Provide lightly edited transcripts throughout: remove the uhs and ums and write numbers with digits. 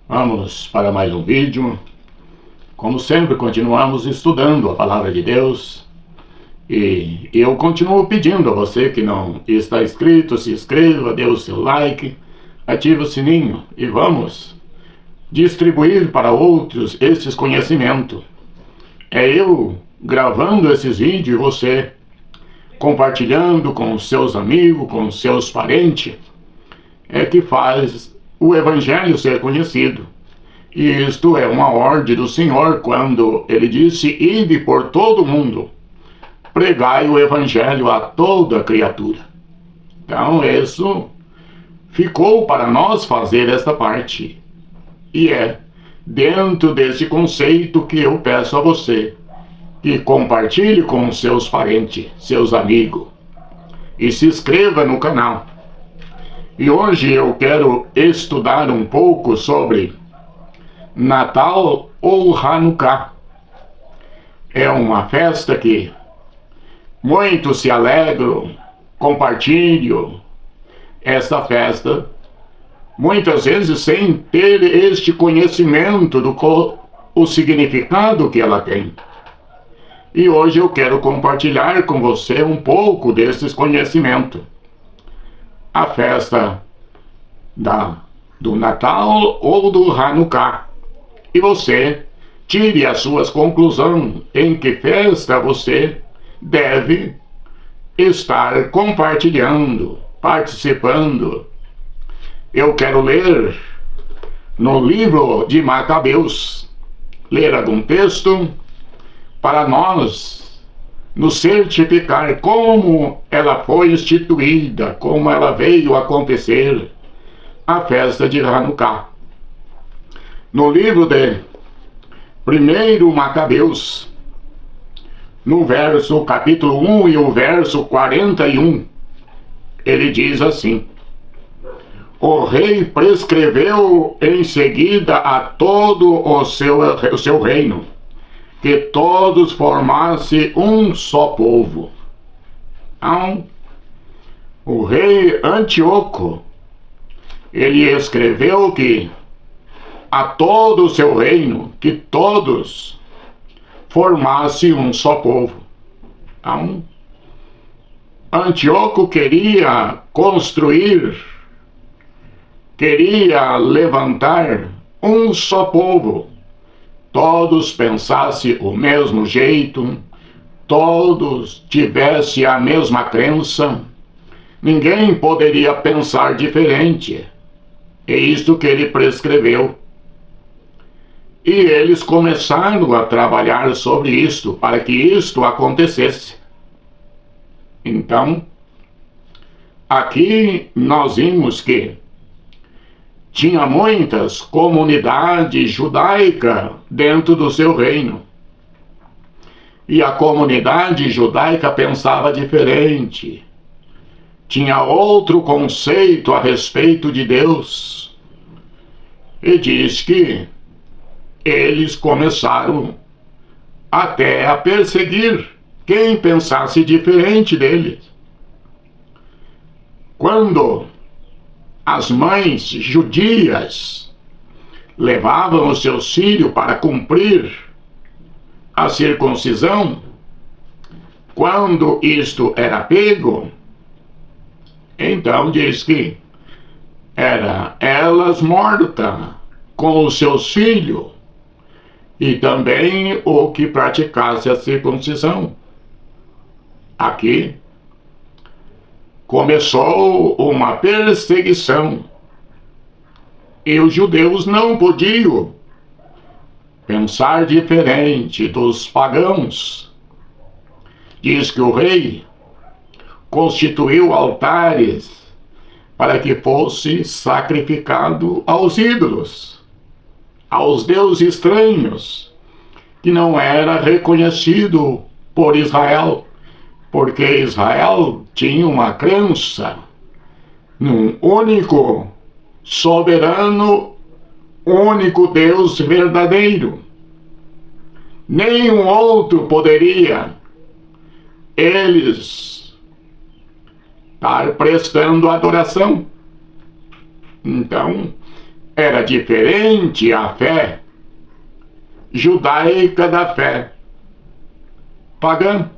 Vamos para mais um vídeo. Como sempre, continuamos estudando a Palavra de Deus. E eu continuo pedindo a você que não está inscrito, se inscreva, dê o seu like, ative o sininho e vamos distribuir para outros esses conhecimentos. É eu gravando esses vídeos e você compartilhando com os seus amigos, com os seus parentes, é que faz o Evangelho ser conhecido. E isto é uma ordem do Senhor quando Ele disse: ide por todo mundo, pregai o Evangelho a toda criatura. Então isso ficou para nós fazer esta parte. E é dentro desse conceito que eu peço a você que compartilhe com seus parentes, seus amigos, e se inscreva no canal. E hoje eu quero estudar um pouco sobre Natal ou Hanukkah. É uma festa que muitos se alegram, compartilham esta festa, muitas vezes sem ter este conhecimento o significado que ela tem. E hoje eu quero compartilhar com você um pouco desses conhecimentos. A festa do Natal ou do Hanukkah. E você tire as suas conclusões em que festa você deve estar compartilhando, participando. Eu quero ler no livro de Macabeus, ler algum texto para nós nos certificar como ela foi instituída, como ela veio acontecer, a festa de Hanukkah. No livro de 1 Macabeus, no capítulo 1 e o verso 41, ele diz assim: o rei prescreveu em seguida a todo o seu reino, que todos formassem um só povo. Então, o rei Antíoco, ele escreveu que a todo o seu reino, que todos formassem um só povo. Então, Antíoco queria construir, queria levantar um só povo. Todos pensassem o mesmo jeito, todos tivessem a mesma crença, ninguém poderia pensar diferente. É isto que ele prescreveu. E eles começaram a trabalhar sobre isto, para que isto acontecesse. Então, aqui nós vimos que tinha muitas comunidades judaicas dentro do seu reino. E a comunidade judaica pensava diferente. Tinha outro conceito a respeito de Deus. E diz que eles começaram até a perseguir quem pensasse diferente deles. Quando as mães judias levavam os seus filhos para cumprir a circuncisão, quando isto era pego, então diz que era elas mortas com os seus filhos e também o que praticasse a circuncisão. Aqui começou uma perseguição e os judeus não podiam pensar diferente dos pagãos. Diz que o rei constituiu altares para que fosse sacrificado aos ídolos, aos deuses estranhos, que não era reconhecido por Israel, porque Israel tinha uma crença num único, soberano, único Deus verdadeiro. Nenhum outro poderia eles estar prestando adoração. Então, era diferente a fé judaica da fé pagã.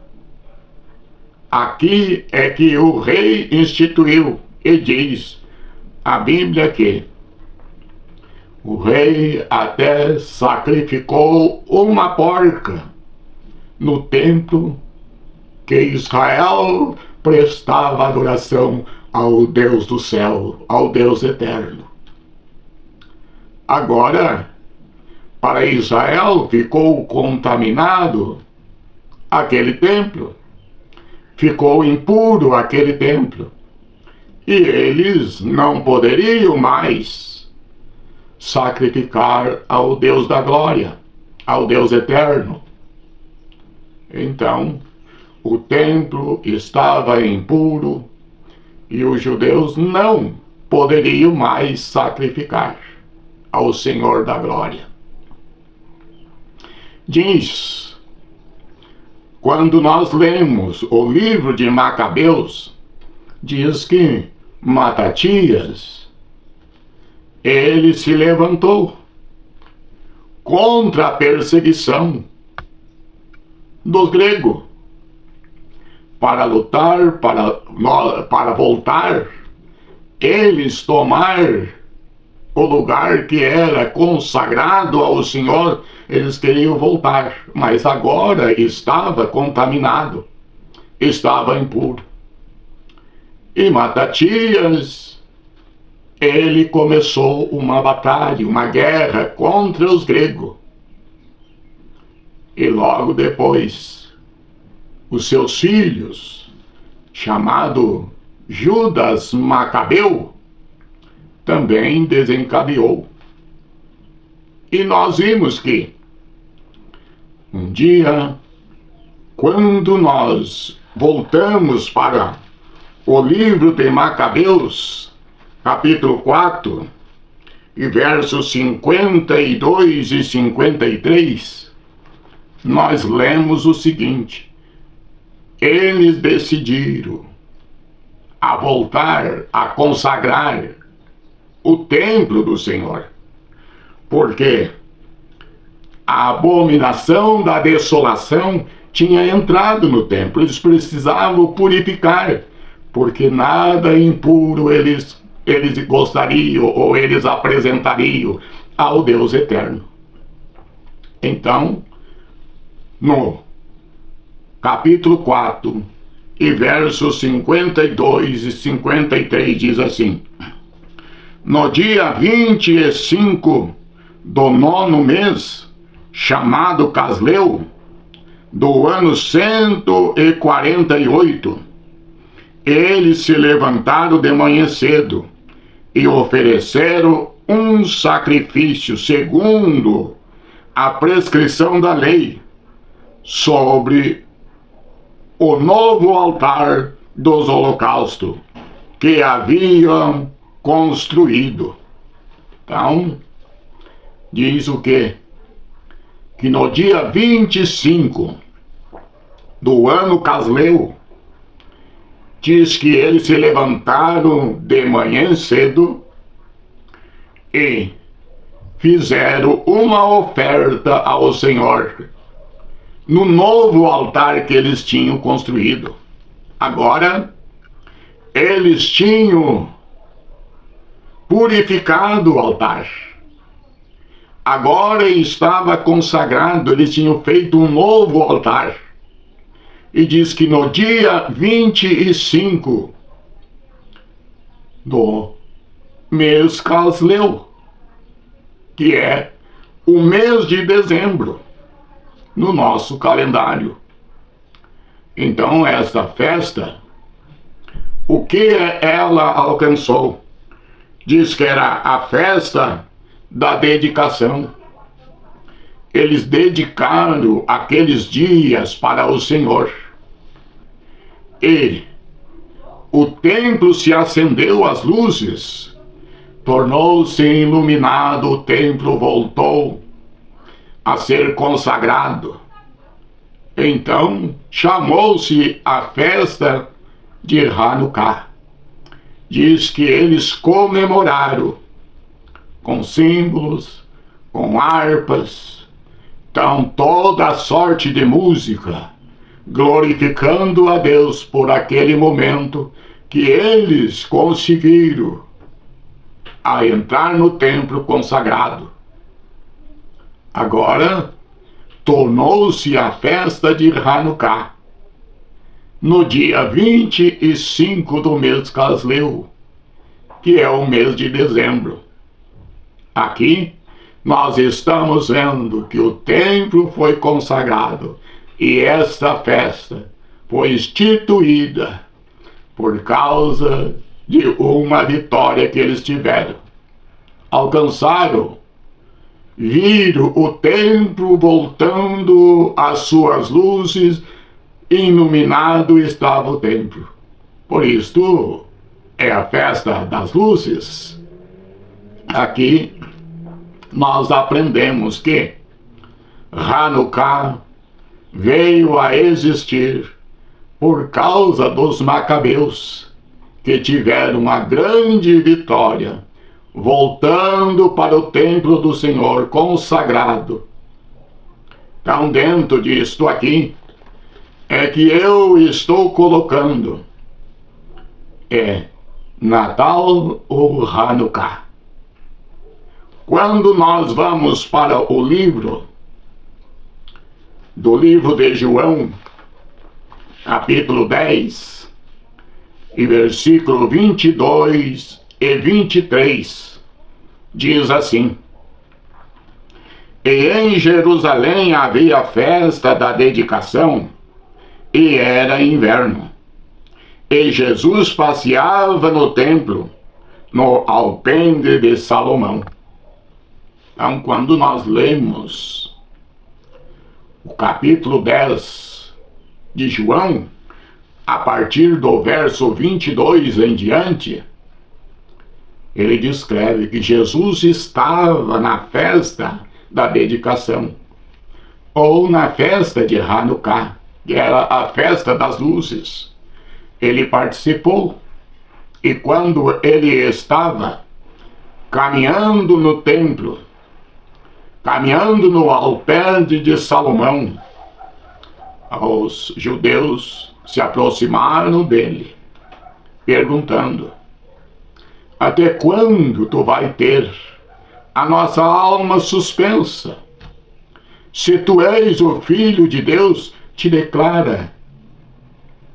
Aqui é que o rei instituiu, e diz a Bíblia que o rei até sacrificou uma porca no templo que Israel prestava adoração ao Deus do céu, ao Deus eterno. Agora, para Israel ficou contaminado aquele templo, ficou impuro aquele templo, e eles não poderiam mais sacrificar ao Deus da glória, ao Deus eterno. Então, o templo estava impuro e os judeus não poderiam mais sacrificar ao Senhor da glória. Diz, quando nós lemos o livro de Macabeus, diz que Matatias, ele se levantou contra a perseguição dos gregos, para lutar, para voltar, eles tomar o lugar que era consagrado ao Senhor. Eles queriam voltar, mas agora estava contaminado, estava impuro. E Matatias, ele começou uma batalha, uma guerra contra os gregos. E logo depois, os seus filhos, chamado Judas Macabeu, também desencadeou. E nós vimos que um dia, quando nós voltamos para o livro de Macabeus, capítulo 4, e versos 52 e 53, nós lemos o seguinte: eles decidiram a voltar a consagrar o templo do Senhor, porque a abominação da desolação tinha entrado no templo. Eles precisavam purificar, porque nada impuro eles gostariam ou eles apresentariam ao Deus eterno. Então, no capítulo 4 e versos 52 e 53 diz assim: no dia 25 do 9º mês, chamado Casleu, do ano 148, eles se levantaram de manhã cedo e ofereceram um sacrifício segundo a prescrição da lei sobre o novo altar dos holocaustos que haviam construído. Então, diz o quê? Que no dia 25 do ano Casleu, diz que eles se levantaram de manhã cedo e fizeram uma oferta ao Senhor no novo altar que eles tinham construído. Agora, eles tinham purificado o altar. Agora estava consagrado, eles tinham feito um novo altar. E diz que no dia 25 do mês Casleu, que é o mês de dezembro no nosso calendário. Então, esta festa, o que ela alcançou? Diz que era a festa da dedicação. Eles dedicaram aqueles dias para o Senhor. E o templo se acendeu as luzes, tornou-se iluminado, o templo voltou a ser consagrado. Então, chamou-se a festa de Hanukkah. Diz que eles comemoraram com símbolos, com harpas, então toda sorte de música, glorificando a Deus por aquele momento que eles conseguiram a entrar no templo consagrado. Agora, tornou-se a festa de Hanukkah, no dia 25 do mês Casleu, que é o mês de dezembro. Aqui, nós estamos vendo que o templo foi consagrado e esta festa foi instituída por causa de uma vitória que eles tiveram. Alcançaram, viram o templo voltando às suas luzes, iluminado estava o templo. Por isto, é a festa das luzes. Aqui, nós aprendemos que Hanukkah veio a existir por causa dos macabeus, que tiveram uma grande vitória, voltando para o templo do Senhor consagrado. Então, dentro disto aqui, é que eu estou colocando Natal ou Hanukkah. Quando nós vamos para o livro de João, capítulo 10, e versículo 22 e 23, diz assim: E em Jerusalém havia festa da dedicação, e era inverno. E Jesus passeava no templo, no alpendre de Salomão. Então, quando nós lemos o capítulo 10 de João, a partir do verso 22 em diante, ele descreve que Jesus estava na festa da dedicação, ou na festa de Hanukkah, que era a festa das luzes. Ele participou, e quando ele estava caminhando no templo, caminhando no alpendre de Salomão, os judeus se aproximaram dele, perguntando: até quando tu vai ter a nossa alma suspensa? Se tu és o Filho de Deus, te declara,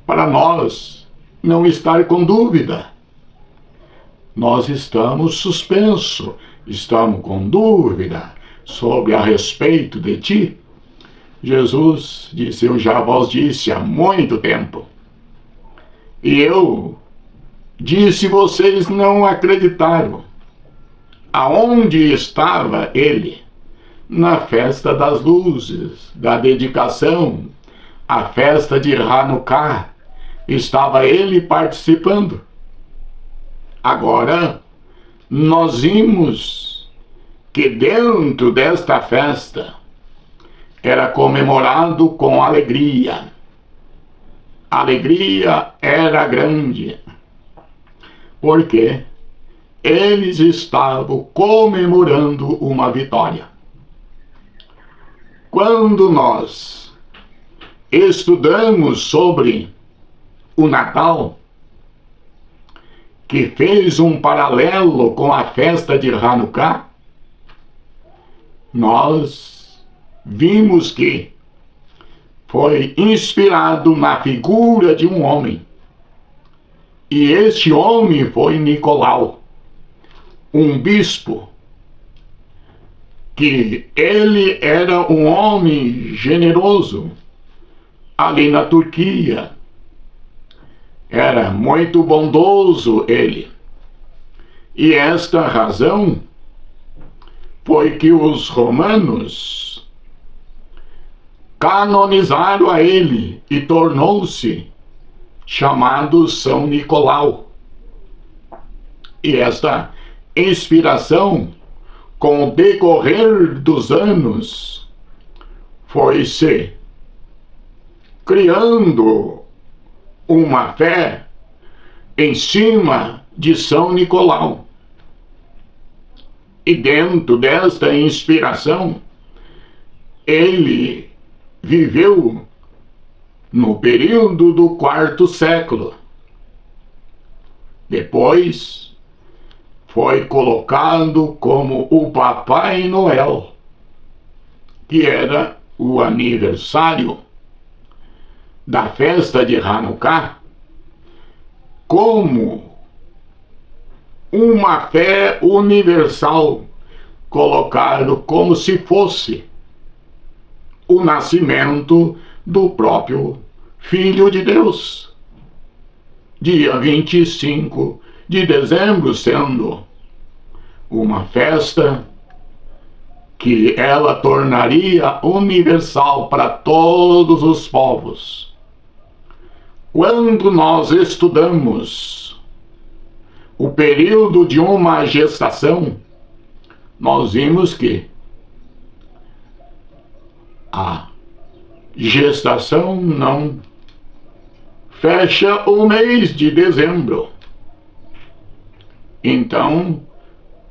para nós não estar com dúvida. Nós estamos suspensos, estamos com dúvida sobre a respeito de ti. Jesus disse: eu já vos disse há muito tempo, e eu disse, vocês não acreditaram. Aonde estava ele? Na festa das luzes, da dedicação, a festa de Hanukkah. Estava ele participando. Agora, nós vimos que dentro desta festa era comemorado com alegria. A alegria era grande, porque eles estavam comemorando uma vitória. Quando nós estudamos sobre o Natal, que fez um paralelo com a festa de Hanukkah, nós vimos que foi inspirado na figura de um homem. E este homem foi Nicolau, um bispo, que ele era um homem generoso ali na Turquia. Era muito bondoso ele. E esta razão foi que os romanos canonizaram a ele e tornou-se chamado São Nicolau. E esta inspiração, com o decorrer dos anos, foi-se criando uma fé em cima de São Nicolau. E dentro desta inspiração, ele viveu no período do quarto século. Depois foi colocado como o Papai Noel, que era o aniversário da festa de Hanukkah, como uma fé universal, colocado como se fosse o nascimento do próprio Filho de Deus. Dia 25 de dezembro sendo uma festa que ela tornaria universal para todos os povos. Quando nós estudamos o período de uma gestação, nós vimos que a gestação não fecha o mês de dezembro. Então,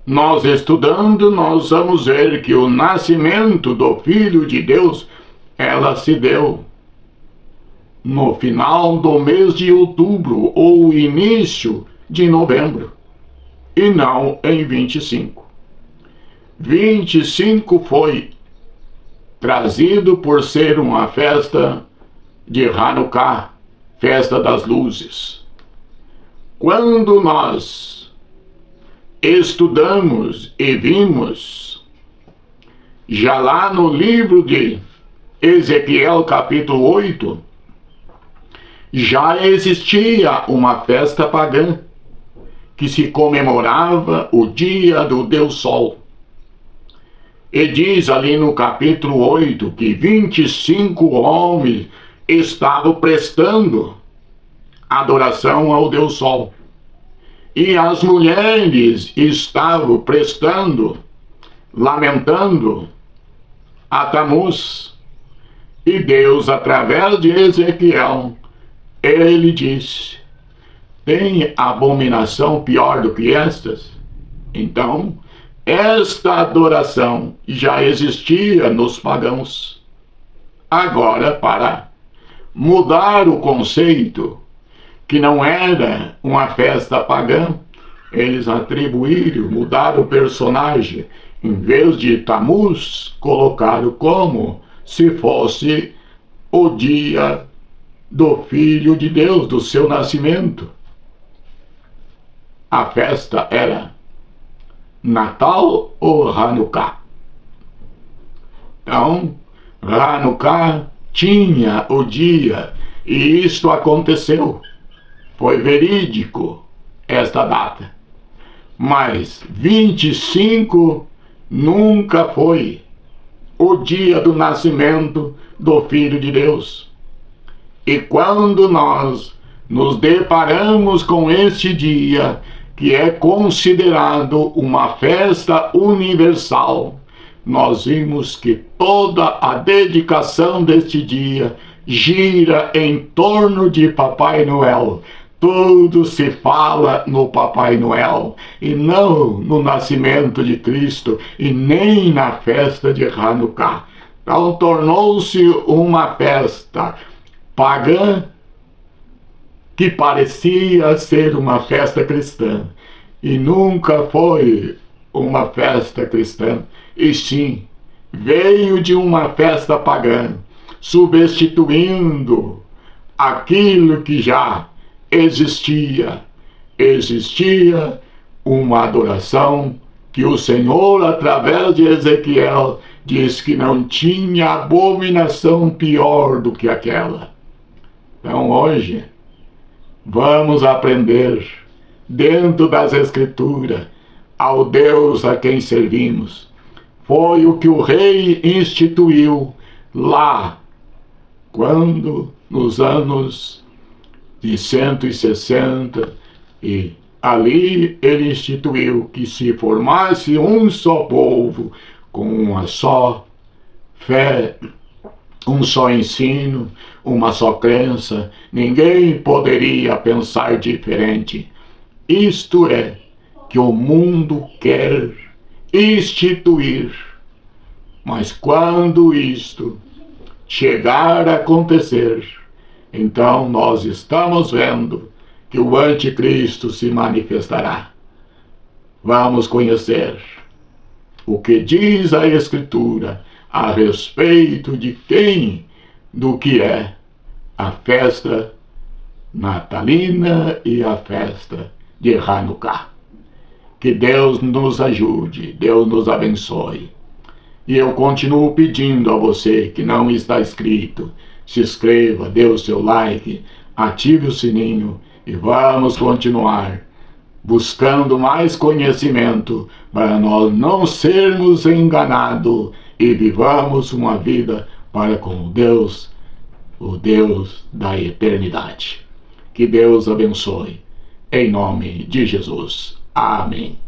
nós estudando, nós vamos ver que o nascimento do Filho de Deus, ela se deu no final do mês de outubro ou início de novembro, e não em 25. 25 foi trazido por ser uma festa de Hanukkah, festa das luzes. Quando nós estudamos e vimos, já lá no livro de Ezequiel capítulo 8, já existia uma festa pagã que se comemorava o dia do Deus Sol. E diz ali no capítulo 8 que 25 homens estavam prestando adoração ao Deus Sol. E as mulheres estavam prestando, lamentando a Tamuz. E Deus, através de Ezequiel, ele disse: tem abominação pior do que estas? Então, esta adoração já existia nos pagãos. Agora, para mudar o conceito, que não era uma festa pagã, eles atribuíram, mudaram o personagem. Em vez de Tamuz, colocaram como se fosse o dia do Filho de Deus, do seu nascimento. A festa era Natal ou Hanukkah. Então, Hanukkah tinha o dia, e isto aconteceu. Foi verídico esta data. Mas 25 nunca foi o dia do nascimento do Filho de Deus. E quando nós nos deparamos com este dia, que é considerado uma festa universal, nós vimos que toda a dedicação deste dia gira em torno de Papai Noel. Tudo se fala no Papai Noel, e não no nascimento de Cristo, e nem na festa de Hanukkah. Então tornou-se uma festa pagã que parecia ser uma festa cristã, e nunca foi uma festa cristã, e sim, veio de uma festa pagã, substituindo aquilo que já existia. Existia uma adoração que o Senhor, através de Ezequiel, diz que não tinha abominação pior do que aquela. Então hoje, vamos aprender, dentro das Escrituras, ao Deus a quem servimos. Foi o que o rei instituiu lá, quando, nos anos de 160, e ali ele instituiu que se formasse um só povo, com uma só fé, um só ensino, uma só crença, ninguém poderia pensar diferente. Isto é que o mundo quer instituir. Mas quando isto chegar a acontecer, então nós estamos vendo que o anticristo se manifestará. Vamos conhecer o que diz a Escritura a respeito de quem, do que é a festa natalina e a festa de Hanukkah. Que Deus nos ajude, Deus nos abençoe. E eu continuo pedindo a você que não está inscrito, se inscreva, dê o seu like, ative o sininho e vamos continuar buscando mais conhecimento para nós não sermos enganados e vivamos uma vida para com Deus, o Deus da eternidade. Que Deus abençoe. Em nome de Jesus. Amém.